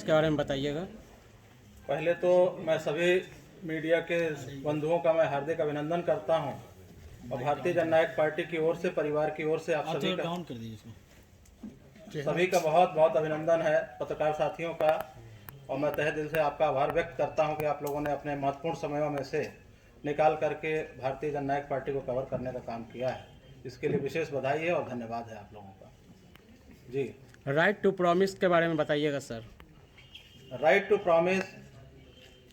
इसके बारे में बताइएगा। पहले तो मैं सभी मीडिया के बंधुओं का मैं हार्दिक अभिनंदन करता हूं और भारतीय जननायक पार्टी की ओर से, परिवार की ओर से आप सभी का बहुत बहुत अभिनंदन है, पत्रकार साथियों का। और मैं तहे दिल से आपका आभार व्यक्त करता हूं कि आप लोगों ने अपने महत्वपूर्ण समयों में से निकाल करके भारतीय जननायक पार्टी को कवर करने का काम किया है। इसके लिए विशेष बधाई है और धन्यवाद है आप लोगों का। जी, राइट टू प्रॉमिस के बारे में बताइएगा सर। राइट टू प्रॉमिस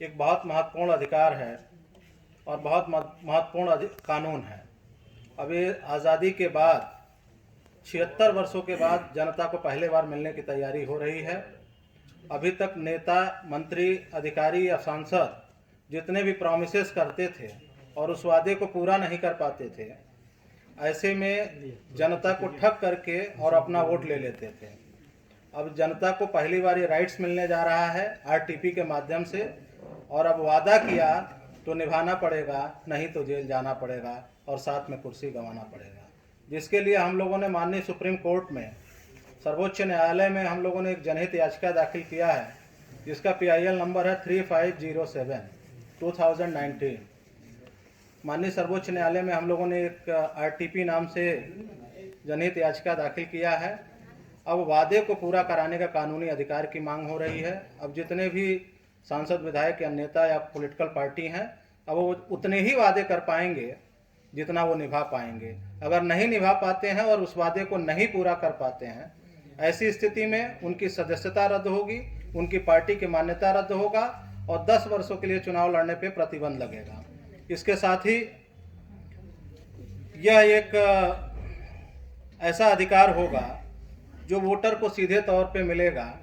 एक बहुत महत्वपूर्ण अधिकार है और बहुत महत्वपूर्ण कानून है। अभी आज़ादी के बाद 76 वर्षों के बाद जनता को पहले बार मिलने की तैयारी हो रही है। अभी तक नेता, मंत्री, अधिकारी या सांसद जितने भी प्रॉमिसेस करते थे और उस वादे को पूरा नहीं कर पाते थे, ऐसे में जनता को ठग करके और अपना वोट ले लेते थे। अब जनता को पहली बार ये राइट्स मिलने जा रहा है आरटीपी के माध्यम से, और अब वादा किया तो निभाना पड़ेगा, नहीं तो जेल जाना पड़ेगा और साथ में कुर्सी गंवाना पड़ेगा। जिसके लिए हम लोगों ने माननीय सुप्रीम कोर्ट में, सर्वोच्च न्यायालय में हम लोगों ने एक जनहित याचिका दाखिल किया है, जिसका PIL नंबर है 3507/2019। माननीय सर्वोच्च न्यायालय में हम लोगों ने एक आरटीपी नाम से जनहित याचिका दाखिल किया है। अब वादे को पूरा कराने का कानूनी अधिकार की मांग हो रही है। अब जितने भी सांसद, विधायक या नेता या पॉलिटिकल पार्टी हैं, अब वो उतने ही वादे कर पाएंगे जितना वो निभा पाएंगे। अगर नहीं निभा पाते हैं और उस वादे को नहीं पूरा कर पाते हैं, ऐसी स्थिति में उनकी सदस्यता रद्द होगी, उनकी पार्टी की मान्यता रद्द होगा और 10 वर्षों के लिए चुनाव लड़ने पे प्रतिबंध लगेगा। इसके साथ ही यह एक ऐसा अधिकार होगा जो वोटर को सीधे तौर पे मिलेगा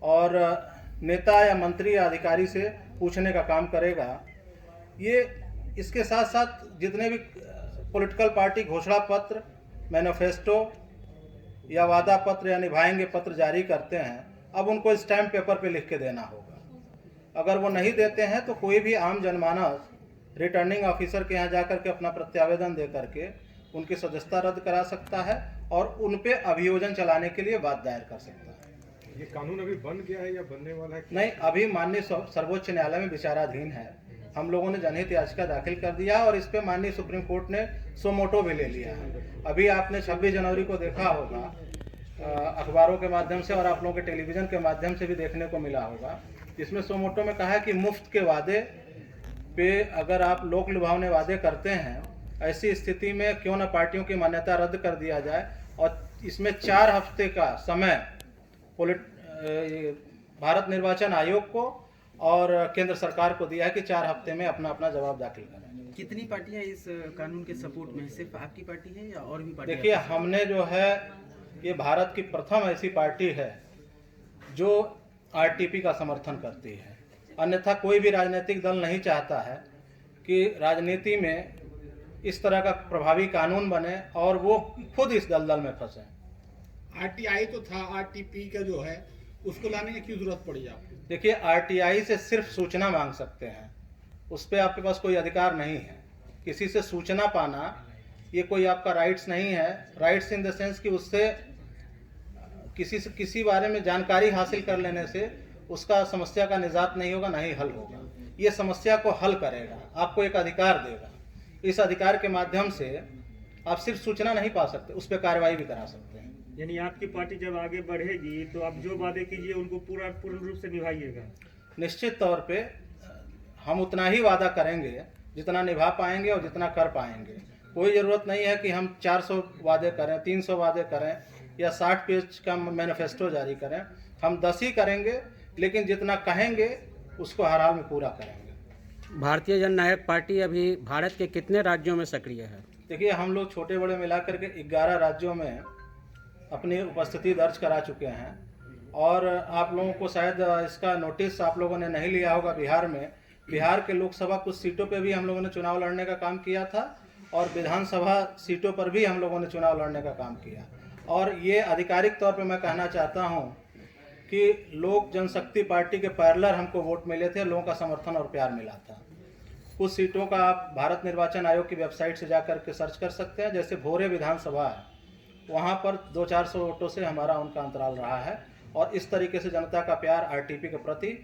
और नेता या मंत्री या अधिकारी से पूछने का काम करेगा। ये इसके साथ साथ जितने भी पॉलिटिकल पार्टी घोषणा पत्र, मैनिफेस्टो या वादा पत्र या निभाएंगे पत्र जारी करते हैं, अब उनको स्टैम्प पेपर पे लिख के देना होगा। अगर वो नहीं देते हैं तो कोई भी आम जनमानस रिटर्निंग ऑफिसर के यहाँ जाकर के अपना प्रत्यावेदन दे करके उनकी सदस्यता रद्द करा सकता है और उन पे अभियोजन चलाने के लिए वाद दायर कर सकता है। ये कानून अभी बन गया है या बनने वाला है? नहीं, अभी माननीय सर्वोच्च न्यायालय में विचाराधीन है। हम लोगों ने जनहित याचिका दाखिल कर दिया और इस पे माननीय सुप्रीम कोर्ट ने सो मोटो भी ले लिया है। अभी आपने 26 जनवरी को देखा होगा अखबारों के माध्यम से और आप लोगों के टेलीविजन के माध्यम से भी देखने को मिला होगा, जिसमें सो मोटो में कहा है कि मुफ्त के वादे पे अगर आप लोक लुभावने वादे करते हैं, ऐसी स्थिति में क्यों न पार्टियों की मान्यता रद्द कर दिया जाए। और इसमें 4 हफ्ते का समय भारत निर्वाचन आयोग को और केंद्र सरकार को दिया है कि 4 हफ्ते में अपना अपना जवाब दाखिल करें। कितनी पार्टियां इस कानून के सपोर्ट में, सिर्फ आपकी पार्टी है या और भी पार्टी? देखिए, हमने जो है, ये भारत की प्रथम ऐसी पार्टी है जो आरटीपी का समर्थन करती है। अन्यथा कोई भी राजनीतिक दल नहीं चाहता है कि राजनीति में इस तरह का प्रभावी कानून बने और वो खुद इस दलदल में फंसे। RTI तो था, RTP का जो है उसको लाने की क्यों जरूरत पड़ी आपको? देखिए, RTI से सिर्फ सूचना मांग सकते हैं, उस पर आपके पास कोई अधिकार नहीं है। किसी से सूचना पाना ये कोई आपका राइट्स नहीं है। राइट्स इन द सेंस कि उससे किसी बारे में जानकारी हासिल कर लेने से उसका समस्या का निजात नहीं होगा, ना ही हल होगा। ये समस्या को हल करेगा, आपको एक अधिकार देगा। इस अधिकार के माध्यम से आप सिर्फ सूचना नहीं पा सकते, उस पर कार्रवाई भी करा सकते हैं। यानी आपकी पार्टी जब आगे बढ़ेगी तो आप जो वादे कीजिए उनको पूर्ण रूप से निभाइएगा? निश्चित तौर पे हम उतना ही वादा करेंगे जितना निभा पाएंगे और जितना कर पाएंगे। कोई ज़रूरत नहीं है कि हम 400 वादे करें, 300 वादे करें या 60 पेज का मैनिफेस्टो जारी करें। हम 10 ही करेंगे, लेकिन जितना कहेंगे उसको हर हाल में पूरा करेंगे। भारतीय जननायक पार्टी अभी भारत के कितने राज्यों में सक्रिय है? देखिए, हम लोग छोटे बड़े मिलाकर के 11 राज्यों में अपनी उपस्थिति दर्ज करा चुके हैं। और आप लोगों को शायद इसका नोटिस आप लोगों ने नहीं लिया होगा, बिहार के लोकसभा कुछ सीटों पे भी हम लोगों ने चुनाव लड़ने का काम किया था और विधानसभा सीटों पर भी हम लोगों ने चुनाव लड़ने का काम किया। और ये आधिकारिक तौर पे मैं कहना चाहता हूँ कि लोक जनशक्ति पार्टी के पैरेलल हमको वोट मिले थे, लोगों का समर्थन और प्यार मिला था। कुछ सीटों का आप भारत निर्वाचन आयोग की वेबसाइट से जाकर के सर्च कर सकते हैं। जैसे भोरे विधानसभा है, वहाँ पर 200-400 वोटों से हमारा उनका अंतराल रहा है और इस तरीके से जनता का प्यार आरटीपी के प्रति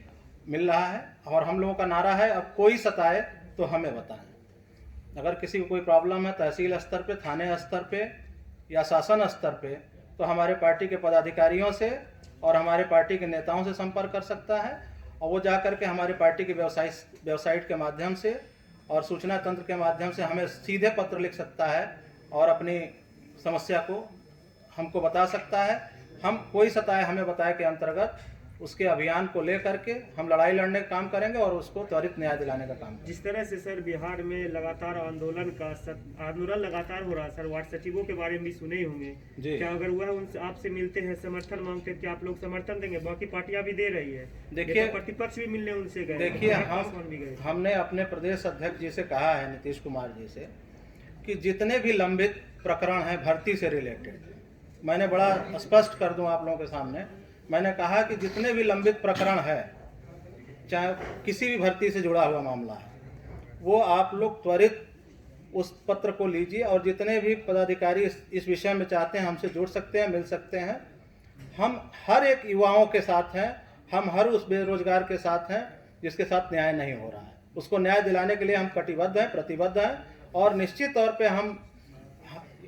मिल रहा है। और हम लोगों का नारा है, अब कोई सताए तो हमें बताएं। अगर किसी को कोई प्रॉब्लम है तहसील स्तर पे, थाने स्तर पे या शासन स्तर पे, तो हमारे पार्टी के पदाधिकारियों से और हमारे पार्टी के नेताओं से संपर्क कर सकता है, और वो जा कर के हमारी पार्टी की वेबसाइट के माध्यम से और सूचना तंत्र के माध्यम से हमें सीधे पत्र लिख सकता है और अपनी समस्या को हमको बता सकता है। हम कोई सताए हमें बताए के अंतर्गत उसके अभियान को लेकर के हम लड़ाई लड़ने का काम करेंगे और उसको त्वरित न्याय दिलाने का काम करेंगे। जिस तरह से सर बिहार में लगातार आंदोलन लगातार हो रहा है सर, वार्ड सचिवों के बारे में भी सुने ही होंगे, क्या अगर वह उनसे आपसे मिलते हैं, समर्थन मांगते हैं, क्या आप लोग समर्थन देंगे? बाकी पार्टियां भी दे रही है, देखिए प्रतिपक्ष भी मिलने उनसे गए, देखिए हमने अपने प्रदेश अध्यक्ष जी से कहा है, नीतीश कुमार जी से, कि जितने भी लंबित प्रकरण हैं भर्ती से रिलेटेड, मैंने बड़ा स्पष्ट कर दूं आप लोगों के सामने, मैंने कहा कि जितने भी लंबित प्रकरण है, चाहे किसी भी भर्ती से जुड़ा हुआ मामला है, वो आप लोग त्वरित उस पत्र को लीजिए और जितने भी पदाधिकारी इस विषय में चाहते हैं हमसे जुड़ सकते हैं, मिल सकते हैं। हम हर एक युवाओं के साथ हैं, हम हर उस बेरोजगार के साथ हैं जिसके साथ न्याय नहीं हो रहा है। उसको न्याय दिलाने के लिए हम कटिबद्ध हैं, प्रतिबद्ध हैं, और निश्चित तौर पे हम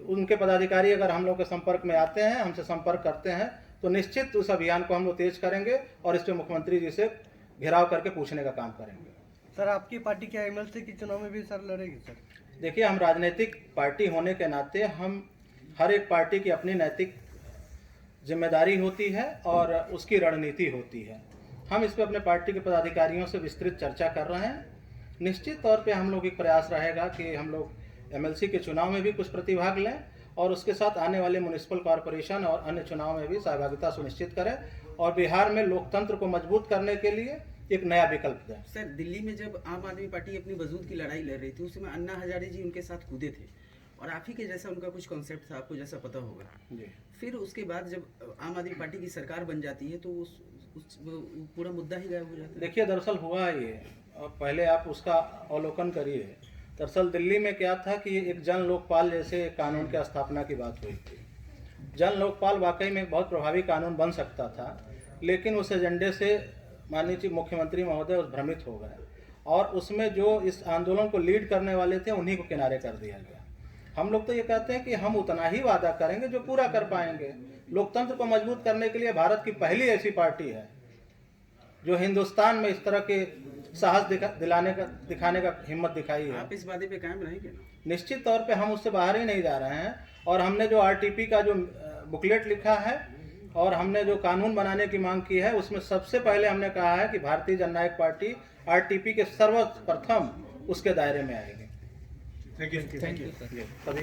उनके पदाधिकारी अगर हम लोग के संपर्क में आते हैं, हमसे संपर्क करते हैं, तो निश्चित उस अभियान को हम लोग तेज करेंगे और इस पर मुख्यमंत्री जी से घेराव करके पूछने का काम करेंगे। सर आपकी पार्टी क्या एमएलसी के चुनाव में भी सर लड़ेगी सर? देखिए, हम राजनीतिक पार्टी होने के नाते हम हर एक पार्टी की अपनी नैतिक जिम्मेदारी होती है और उसकी रणनीति होती है। हम इस पर अपने पार्टी के पदाधिकारियों से विस्तृत चर्चा कर रहे हैं। निश्चित तौर पे हम लोग एक प्रयास रहेगा कि हम लोग एमएलसी के चुनाव में भी कुछ प्रतिभाग लें और उसके साथ आने वाले म्युनिसिपल कॉरपोरेशन और अन्य चुनाव में भी सहभागिता सुनिश्चित करें और बिहार में लोकतंत्र को मजबूत करने के लिए एक नया विकल्प दें। सर, दिल्ली में जब आम आदमी पार्टी अपनी वजूद की लड़ाई लड़ रही थी, उस समय अन्ना हजारे जी उनके साथ कूदे थे और आप ही के जैसा उनका कुछ कॉन्सेप्ट था, आपको जैसा पता होगा जी। फिर उसके बाद जब आम आदमी पार्टी की सरकार बन जाती है तो उस पूरा मुद्दा ही गायब हो जाता है। देखिए, दरअसल हुआ ये, और पहले आप उसका अवलोकन करिए। दरअसल दिल्ली में क्या था कि एक जन लोकपाल जैसे कानून की स्थापना की बात हुई थी। जन लोकपाल वाकई में एक बहुत प्रभावी कानून बन सकता था, लेकिन उस एजेंडे से माननीय मुख्यमंत्री महोदय उस भ्रमित हो गए और उसमें जो इस आंदोलन को लीड करने वाले थे उन्हीं को किनारे कर दिया गया। हम लोग तो ये कहते हैं कि हम उतना ही वादा करेंगे जो पूरा कर पाएंगे। लोकतंत्र को मजबूत करने के लिए भारत की पहली ऐसी पार्टी है जो हिंदुस्तान में इस तरह के साहस दिखाने का हिम्मत दिखाई है। आप इस वादे पे कायम रहेंगे ना? निश्चित तौर पे हम उससे बाहर ही नहीं जा रहे हैं और हमने जो आरटीपी का जो बुकलेट लिखा है और हमने जो कानून बनाने की मांग की है, उसमें सबसे पहले हमने कहा है कि भारतीय जननायक पार्टी आरटीपी के सर्वप्रथम उसके दायरे में आएगी। Thank you. तभी